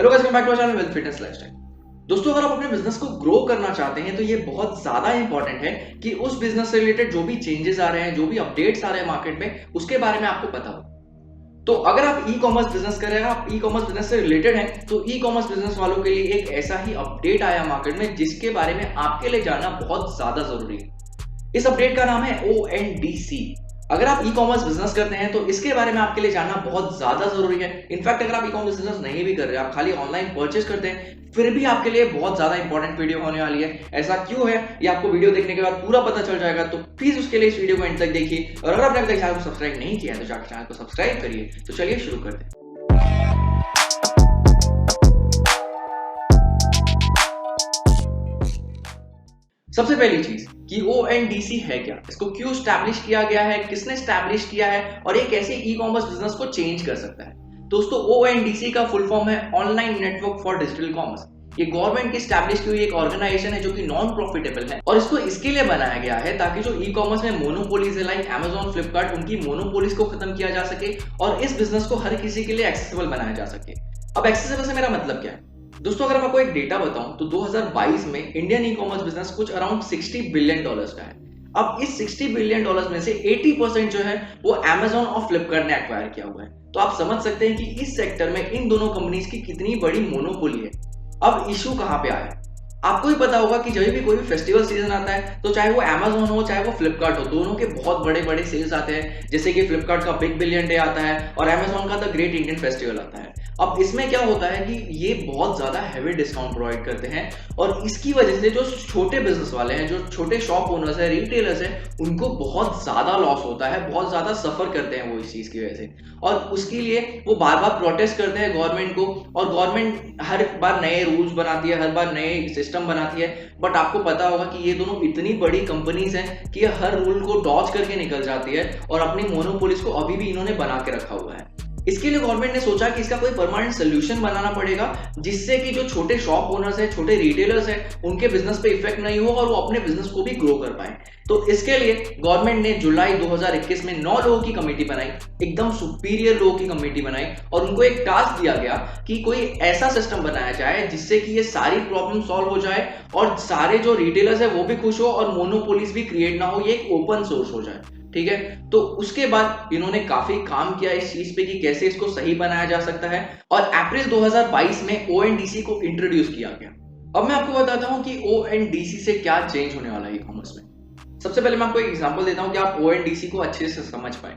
Hello guys, welcome back to our channel wealth fitness lifestyle. दोस्तों, अगर आप अपने बिजनेस को ग्रो करना चाहते हैं तो ये बहुत ज्यादा इंपॉर्टेंट है कि उस बिजनेस से रिलेटेड जो भी चेंजेस आ रहे हैं, जो भी अपडेट्स आ रहे हैं मार्केट में, उसके बारे में आपको पता हो। तो अगर आप ई कॉमर्स बिजनेस कर रहे हैं, आप ई कॉमर्स बिजनेस से रिलेटेड हैं, तो ई कॉमर्स बिजनेस वालों के लिए एक ऐसा ही अपडेट आया मार्केट में जिसके बारे में आपके लिए जानना बहुत ज्यादा जरूरी है। इस अपडेट का नाम है ONDC। अगर आप ई कॉमर्स बिजनेस करते हैं तो इसके बारे में आपके लिए जानना बहुत ज्यादा जरूरी है। इनफैक्ट अगर आप ई कॉमर्स बिजनेस नहीं भी कर रहे, आप खाली ऑनलाइन परचेस करते हैं, फिर भी आपके लिए बहुत ज्यादा इंपॉर्टेंट वीडियो होने वाली है। ऐसा क्यों है ये आपको वीडियो देखने के बाद पूरा पता चल जाएगा, तो प्लीज उसके लिए इस वीडियो को एंड तक देखिए। और अगर आपने अभी तक चैनल को सब्सक्राइब नहीं किया है तो जाकर चैनल को सब्सक्राइब करिए। तो चलिए शुरू करते हैं। सबसे पहली चीज कि ONDC है क्या, इसको क्यों स्टैब्लिश किया गया है, किसने स्टैब्लिश किया है और ये कैसे ई कॉमर्स बिजनेस को चेंज कर सकता है। दोस्तों, ONDC का फुल फॉर्म है online network for digital commerce. ये गवर्नमेंट की स्टैब्लिश की हुई एक ऑर्गेनाइजेशन है जो कि नॉन प्रॉफिटेबल है और इसको इसके लिए बनाया गया है ताकि जो ई कॉमर्स में मोनोपोलीज है लाइक Amazon, फ्लिपकार्ट, उनकी मोनोपोलीज को खत्म किया जा सके और इस बिजनेस को हर किसी के लिए एक्सेसिबल बनाया जा सके। अब एक्सेसिबल से मेरा मतलब क्या है दोस्तों, अगर मैं आपको एक डेटा बताऊं तो 2022 में इंडियन ई कॉमर्स बिजनेस कुछ अराउंड $60 बिलियन का है। अब इस $60 बिलियन में से 80% जो है वो Amazon और फ्लिपकार्ट ने एक्वायर किया हुआ है। तो आप समझ सकते हैं कि इस सेक्टर में इन दोनों कंपनीज की कितनी बड़ी मोनोपोली है। अब इशू कहां पे आया, आपको ही पता होगा कि जब भी कोई भी फेस्टिवल सीजन आता है तो चाहे वो Amazon हो चाहे वो फ्लिपकार्ट हो, दोनों के बहुत बड़े बड़े सेल्स आते हैं। जैसे कि फ्लिपकार्ट का बिग बिलियन डे आता है और Amazon का द ग्रेट इंडियन फेस्टिवल आता है। अब इसमें क्या होता है कि ये बहुत ज्यादा हैवी डिस्काउंट प्रोवाइड करते हैं और इसकी वजह से जो छोटे बिजनेस वाले हैं, जो छोटे शॉप ओनर्स है, रिटेलर्स है, उनको बहुत ज्यादा लॉस होता है, बहुत ज्यादा सफर करते हैं वो इस चीज की वजह से। और उसके लिए वो बार बार प्रोटेस्ट करते हैं गवर्नमेंट को और गवर्नमेंट हर बार नए रूल्स बनाती है, हर बार नए सिस्टम बनाती है। बट आपको पता होगा कि ये दोनों इतनी बड़ी कंपनीज हैं कि ये हर रूल को डॉज करके निकल जाती है और अपनी मोनोपोलिस को अभी भी इन्होंने बना के रखा हुआ है। इसके लिए गवर्नमेंट ने सोचा कि इसका कोई परमानेंट सोल्यूशन बनाना पड़ेगा जिससे कि जो छोटे शॉप ओनर्स हैं, छोटे रिटेलर्स हैं, उनके बिजनेस पे इफेक्ट नहीं हो और वो अपने बिजनेस को भी ग्रो कर पाए। तो इसके लिए गवर्नमेंट ने जुलाई 2021 में 9 लोगों की कमेटी बनाई, एकदम सुपीरियर लोगों की कमेटी बनाई और उनको एक टास्क दिया गया कि कोई ऐसा सिस्टम बनाया जाए जिससे कि ये सारी प्रॉब्लम सॉल्व हो जाए और सारे जो रिटेलर्स है वो भी खुश हो और मोनोपोलीज भी क्रिएट ना हो, ये एक ओपन सोर्स हो जाए। ठीक है, तो उसके बाद इन्होंने काफी काम किया इस चीज पे कि कैसे इसको सही बनाया जा सकता है और अप्रैल 2022 में ONDC को इंट्रोड्यूस किया गया। अब मैं आपको बताता हूं कि ONDC से क्या चेंज होने वाला है ई कॉमर्स में। सबसे पहले मैं आपको एक एग्जांपल देता हूं कि आप ONDC को अच्छे से समझ पाए।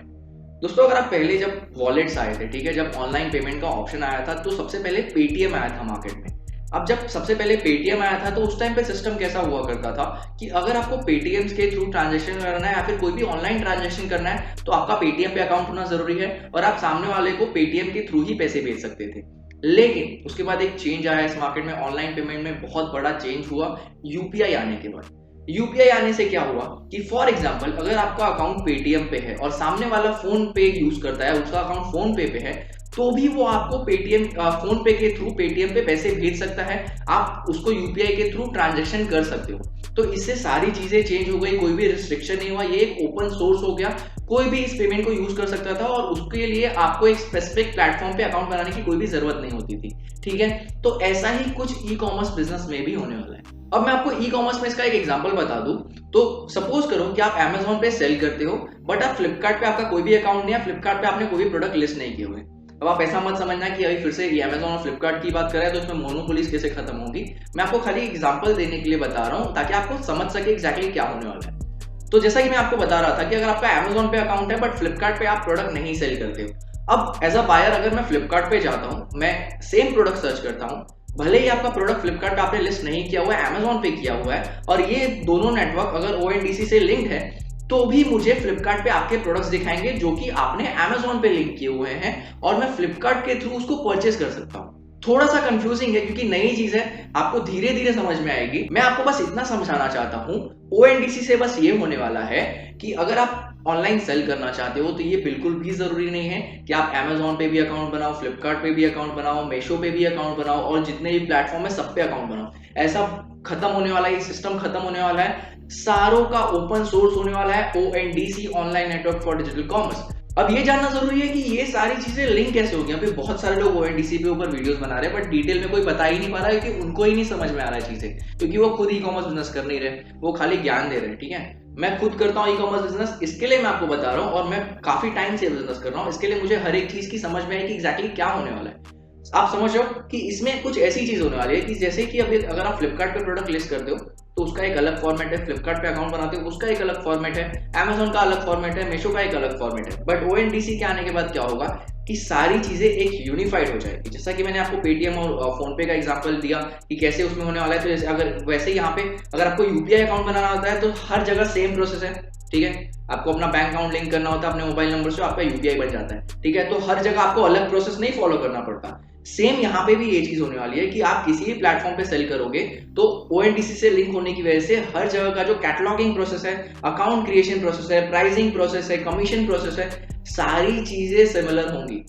दोस्तों, अगर आप पहले जब वॉलेट्स आए थे, ठीक है, जब ऑनलाइन पेमेंट का ऑप्शन आया था, तो सबसे पहले पेटीएम आया था मार्केट में। अब जब सबसे पहले पेटीएम आया था तो उस टाइम पे सिस्टम कैसा हुआ करता था कि अगर आपको पेटीएम के थ्रू ट्रांजैक्शन करना है या फिर कोई भी ऑनलाइन ट्रांजैक्शन करना है तो आपका पेटीएम पे अकाउंट होना जरूरी है और आप सामने वाले को पेटीएम के थ्रू ही पैसे भेज सकते थे। लेकिन उसके बाद एक चेंज आया इस मार्केट में, ऑनलाइन पेमेंट में बहुत बड़ा चेंज हुआ यूपीआई आने के बाद। यूपीआई आने से क्या हुआ कि फॉर एग्जांपल अगर आपका अकाउंट पेटीएम पे है और सामने वाला फोन पे यूज करता है, उसका अकाउंट फोन पे है, तो भी वो आपको पेटीएम फोन पे के थ्रू पेटीएम पे पैसे भेज सकता है। आप उसको यूपीआई के थ्रू ट्रांजैक्शन कर सकते हो। तो इससे सारी चीजें चेंज हो गई, कोई भी रिस्ट्रिक्शन नहीं हुआ, ये एक ओपन सोर्स हो गया, कोई भी इस पेमेंट को यूज कर सकता था और उसके लिए आपको एक स्पेसिफिक प्लेटफॉर्म पे अकाउंट बनाने की कोई भी जरूरत नहीं होती थी। ठीक है, तो ऐसा ही कुछ ई कॉमर्स बिजनेस में भी होने वाला है। अब मैं आपको ई कॉमर्स में इसका एक एग्जांपल बता दूं तो सपोज करो कि आप Amazon पे सेल करते हो बट आप फ्लिपकार्ट पे आपका कोई भी अकाउंट नहीं है, फ्लिपकार्ट पे आपने कोई भी प्रोडक्ट लिस्ट नहीं किए हुए। अब आप ऐसा मत समझना कि अभी फिर से Amazon और फ्लिपकार्ट की बात कर रहे हैं तो उसमें मोनोपोलीज कैसे खत्म होगी। मैं आपको खाली एग्जांपल देने के लिए बता रहा हूं ताकि आपको समझ सके एग्जैक्टली क्या होने वाला है। तो जैसा कि मैं आपको बता रहा था कि अगर आपका Amazon पे अकाउंट है बट फ्लिपकार्ट पे आप प्रोडक्ट नहीं सेल करते हो। अब एज अ बायर अगर मैं फ्लिपकार्ट पे जाता हूँ, मैं सेम प्रोडक्ट सर्च करता हूँ, भले ही आपका प्रोडक्ट फ्लिपकार्ट पे आपने लिस्ट नहीं किया हुआ है, Amazon पे किया हुआ है और ये दोनों नेटवर्क अगर ONDC से लिंक्ड है तो भी मुझे फ्लिपकार्ट पे आपके प्रोडक्ट्स दिखाएंगे जो कि आपने Amazon पे लिंक किए हुए हैं और मैं फ्लिपकार्ट के थ्रू उसको परचेस कर सकता हूँ। थोड़ा सा कंफ्यूजिंग है क्योंकि नई चीज है, आपको धीरे धीरे समझ में आएगी। मैं आपको बस इतना समझाना चाहता हूँ, ONDC से बस ये होने वाला है कि अगर आप ऑनलाइन सेल करना चाहते हो तो ये बिल्कुल भी जरूरी नहीं है कि आप Amazon पे भी अकाउंट बनाओ, फ्लिपकार्ट पे भी अकाउंट बनाओ, मीशो पे भी अकाउंट बनाओ और जितने भी प्लेटफॉर्म है सब पे अकाउंट बनाओ। ऐसा खत्म होने वाला है, ये सिस्टम खत्म होने वाला है, सारों का ओपन सोर्स होने वाला है ONDC, online network for digital commerce. अब ये जानना जरूरी है कि ये सारी चीजें लिंक कैसे होगी। अभी बहुत सारे लोग ओएनडीसी पे ऊपर वीडियोस बना रहे हैं, बट डिटेल में कोई बता ही नहीं पा रहा है कि उनको ही नहीं समझ में आ रहा है चीजें, क्योंकि वो खुद ई कॉमर्स बिजनेस कर नहीं रहे, वो खाली ज्ञान दे रहे हैं। ठीक है, मैं खुद करता हूँ ई कॉमर्स बिजनेस, इसके लिए मैं आपको बता रहा हूँ, और मैं काफी टाइम से बिजनेस कर रहा हूँ, इसके लिए मुझे हर एक चीज की समझ में है कि एग्जैक्टली क्या होने वाला है। आप समझ रहे हो कि इसमें कुछ ऐसी चीज होने वाली है कि जैसे कि अभी अगर आप फ्लिपकार्ट पे प्रोडक्ट लिस्ट करते हो तो उसका एक अलग फॉर्मेट है, फ्लिपकार्ट पे अकाउंट बनाते हो उसका एक अलग फॉर्मेट है, अमेजोन का अलग फॉर्मेट है, मीशो का एक अलग फॉर्मेट है। बट ओएनडीसी के आने के बाद क्या होगा कि सारी चीजें एक यूनिफाइड हो जाएगी। जैसा कि मैंने आपको पेटीएम और फोन पे का एग्जांपल दिया कि कैसे उसमें होने वाला है, तो जैसे अगर वैसे यहाँ पे अगर आपको यूपीआई अकाउंट बनाना होता है तो हर जगह सेम प्रोसेस है। ठीक है, आपको अपना बैंक अकाउंट लिंक करना होता है अपने मोबाइल नंबर से, आपका यूपीआई बन जाता है। ठीक है, तो हर जगह आपको अलग प्रोसेस नहीं फॉलो करना पड़ता। सेम यहाँ पे भी ये चीज होने वाली है कि आप किसी भी प्लेटफॉर्म पे सेल करोगे तो ओएनडीसी से लिंक होने की वजह से हर जगह का जो कैटलॉगिंग प्रोसेस है, अकाउंट क्रिएशन प्रोसेस है, प्राइसिंग प्रोसेस है, कमीशन प्रोसेस है, सारी चीजें सिमिलर होंगी।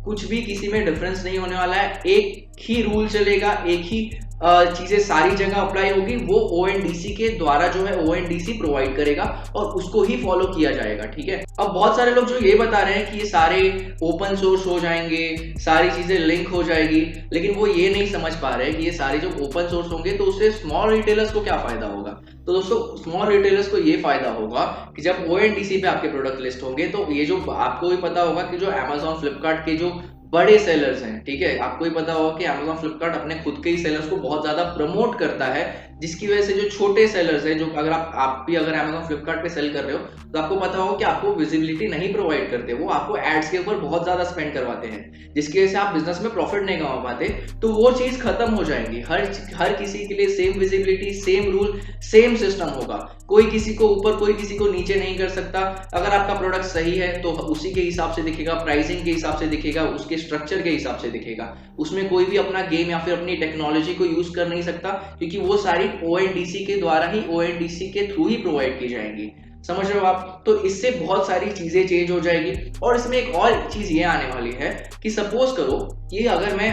कुछ भी किसी में डिफरेंस नहीं होने वाला है, एक ही रूल चलेगा, एक ही चीजें सारी जगह अप्लाई होगी। वो ओएनडीसी के द्वारा जो है ओएनडीसी प्रोवाइड करेगा और उसको ही फॉलो किया जाएगा। ठीक है, अब बहुत सारे लोग जो ये बता रहे हैं कि ये सारे ओपन सोर्स हो जाएंगे, सारी चीजें लिंक हो जाएगी, लेकिन वो ये नहीं समझ पा रहे हैं कि ये सारे जो ओपन सोर्स होंगे तो उससे स्मॉल रिटेलर्स को क्या फायदा होगा। तो दोस्तों स्मॉल रिटेलर्स को ये फायदा होगा कि जब ओएनडीसी पे आपके प्रोडक्ट लिस्ट होंगे तो ये जो आपको भी पता होगा कि जो अमेजोन फ्लिपकार्ट के जो बड़े सेलर्स हैं, ठीक है, आपको ही पता होगा कि अमेजोन फ्लिपकार्ट अपने खुद के ही सेलर्स को बहुत ज्यादा प्रमोट करता है, जिसकी वजह से जो छोटे सेलर्स हैं, जो अगर आप भी अगर अमेजोन फ्लिपकार्ट पे सेल कर रहे हो तो आपको पता होगा कि आपको विजिबिलिटी नहीं प्रोवाइड करते, वो आपको एड्स के ऊपर बहुत ज्यादा स्पेंड करवाते हैं, जिसकी वजह से आप बिजनेस में प्रॉफिट नहीं कमा पाते। तो वो चीज खत्म हो जाएंगी। हर किसी के लिए same visibility, same rule, same system होगा। कोई किसी को ऊपर, कोई किसी को नीचे नहीं कर सकता। अगर आपका प्रोडक्ट सही है तो उसी के हिसाब से दिखेगा, प्राइसिंग के हिसाब से दिखेगा, उसके स्ट्रक्चर के हिसाब से दिखेगा। उसमें कोई भी अपना गेम या फिर अपनी टेक्नोलॉजी को यूज कर नहीं सकता, क्योंकि वो सारी ओएनडीसी के द्वारा ही, ओएनडीसी के थ्रू ही प्रोवाइड की जाएंगी। समझ रहे हो आप? तो इससे बहुत सारी चीजें चेंज हो जाएगी। और इसमें एक और चीज ये आने वाली है कि सपोज करो कि अगर मैं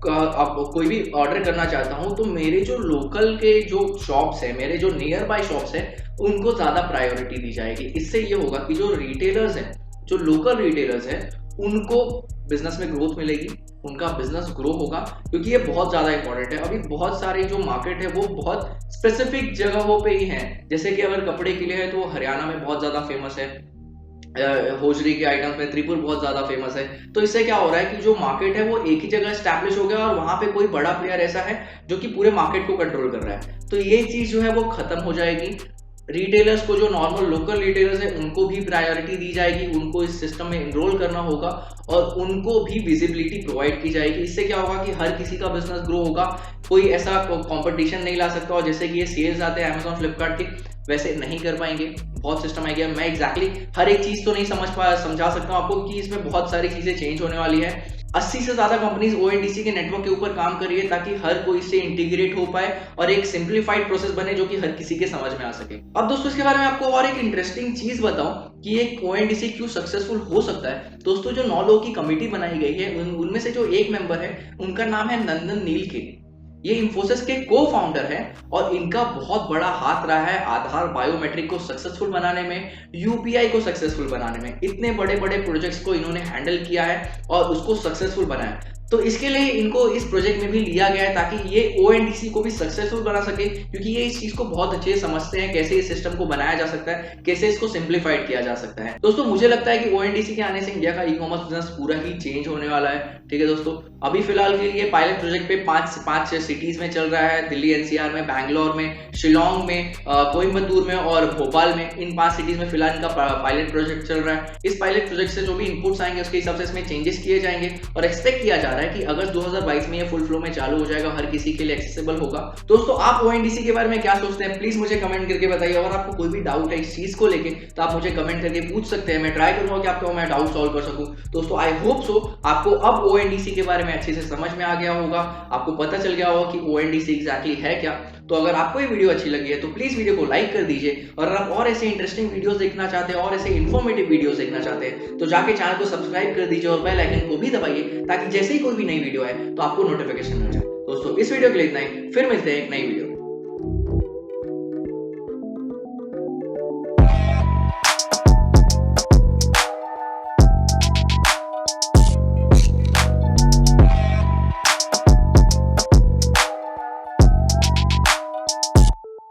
कोई भी ऑर्डर करना चाहता हूं तो मेरे जो लोकल के जो शॉप्स है, मेरे जो नियर बाय शॉप्स है, उनको ज्यादा प्रायोरिटी दी जाएगी। इससे ये होगा कि जो रिटेलर्स हैं, जो लोकल रिटेलर्स हैं, उनको बिजनेस में ग्रोथ मिलेगी, उनका बिजनेस ग्रो होगा, क्योंकि ये बहुत ज्यादा इंपॉर्टेंट है। अभी बहुत सारे जो मार्केट है वो बहुत स्पेसिफिक जगहों पे ही है। जैसे कि अगर कपड़े के लिए है तो हरियाणा में बहुत ज्यादा फेमस है, होजरी के आइटम्स में त्रिपुर बहुत ज्यादा फेमस है। तो इससे क्या हो रहा है कि जो मार्केट है वो एक ही जगह स्टैब्लिश हो गया और वहां पे कोई बड़ा प्लेयर ऐसा है जो कि पूरे मार्केट को कंट्रोल कर रहा है। तो ये चीज जो है वो खत्म हो जाएगी। रिटेलर्स को, जो नॉर्मल लोकल रिटेलर्स है, उनको भी प्रायोरिटी दी जाएगी, उनको इस सिस्टम में इनरोल करना होगा और उनको भी विजिबिलिटी प्रोवाइड की जाएगी। इससे क्या होगा कि हर किसी का बिजनेस ग्रो होगा, कोई ऐसा कंपटीशन नहीं ला सकता। और जैसे कि ये सेल्स आते हैं अमेजोन फ्लिपकार्ट के, वैसे नहीं कर पाएंगे। बहुत सिस्टम आ गया। मैं एग्जैक्टली हर एक चीज तो नहीं समझा सकता हूँ आपको कि इसमें बहुत सारी चीजें चेंज होने वाली है। 80 से ज्यादा कंपनीज ओएनडीसी के नेटवर्क के ऊपर काम कर रही है ताकि हर कोई इससे इंटीग्रेट हो पाए और एक सिंप्लीफाइड प्रोसेस बने जो कि हर किसी के समझ में आ सके। अब दोस्तों इसके बारे में आपको और एक इंटरेस्टिंग चीज बताऊं कि एक ओएनडीसी क्यों सक्सेसफुल हो सकता है। दोस्तों जो 9 लोगों की कमेटी बनाई गई है, उनमें से जो एक मेंबर है उनका नाम है नंदन नीलकेनी। ये इंफोसिस के को फाउंडर है और इनका बहुत बड़ा हाथ रहा है आधार बायोमेट्रिक को सक्सेसफुल बनाने में, यूपीआई को सक्सेसफुल बनाने में। इतने बड़े बड़े प्रोजेक्ट्स को इन्होंने हैंडल किया है और उसको सक्सेसफुल बनाया। तो इसके लिए इनको इस प्रोजेक्ट में भी लिया गया है ताकि ये ओएनडीसी को भी सक्सेसफुल बना सके, क्योंकि ये इस चीज को बहुत अच्छे से समझते हैं कैसे इस सिस्टम को बनाया जा सकता है, कैसे इसको सिंप्लीफाइड किया जा सकता है। दोस्तों मुझे लगता है कि ओएनडीसी के आने से इंडिया का ई कॉमर्स बिजनेस पूरा ही चेंज होने वाला है। ठीक है दोस्तों, अभी फिलहाल के लिए पायलट प्रोजेक्ट पे 5 सिटीज में चल रहा है, दिल्ली एनसीआर में, बैंगलोर में, शिलोंग में, कोयम्बतूर में और भोपाल में। इन 5 सिटीज में फिलहाल इनका पायलट प्रोजेक्ट चल रहा है। इस पायलट प्रोजेक्ट से जो भी इनपुट्स आएंगे उसके हिसाब से इसमें चेंजेस किए जाएंगे और एक्सपेक्ट किया जा रहा है कि अगस्त 2022 में ये फुल फ्लो में चालू हो जाएगा, हर किसी के लिए एक्सेसिबल होगा। दोस्तों आप ओएनडीसी के बारे में क्या सोचते हैं, प्लीज मुझे कमेंट करके बताइए। अगर आपको कोई भी डाउट है इस चीज को लेके तो आप मुझे कमेंट करके पूछ सकते हैं, मैं ट्राई करूंगा कि आपको मैं डाउट सॉल्व कर सकूं। दोस्तों आई होप सो आपको अब ओएनडीसी के बारे में अच्छे से समझ में आ गया होगा, आपको पता चल गया होगा कि ओएनडीसी एग्जैक्टली है क्या। तो अगर आपको ये वीडियो अच्छी लगी है तो प्लीज वीडियो को लाइक कर दीजिए, और अगर आप और ऐसे इंटरेस्टिंग वीडियोस देखना चाहते हैं और ऐसे इन्फॉर्मेटिव वीडियोस देखना चाहते हैं तो जाके चैनल को सब्सक्राइब कर दीजिए और बेल आइकन को भी दबाइए, ताकि जैसे ही कोई भी नई वीडियो है तो आपको नोटिफिकेशन मिल जाए। दोस्तों इस वीडियो के लिए इतना ही, फिर मिलते हैं एक नई वीडियो।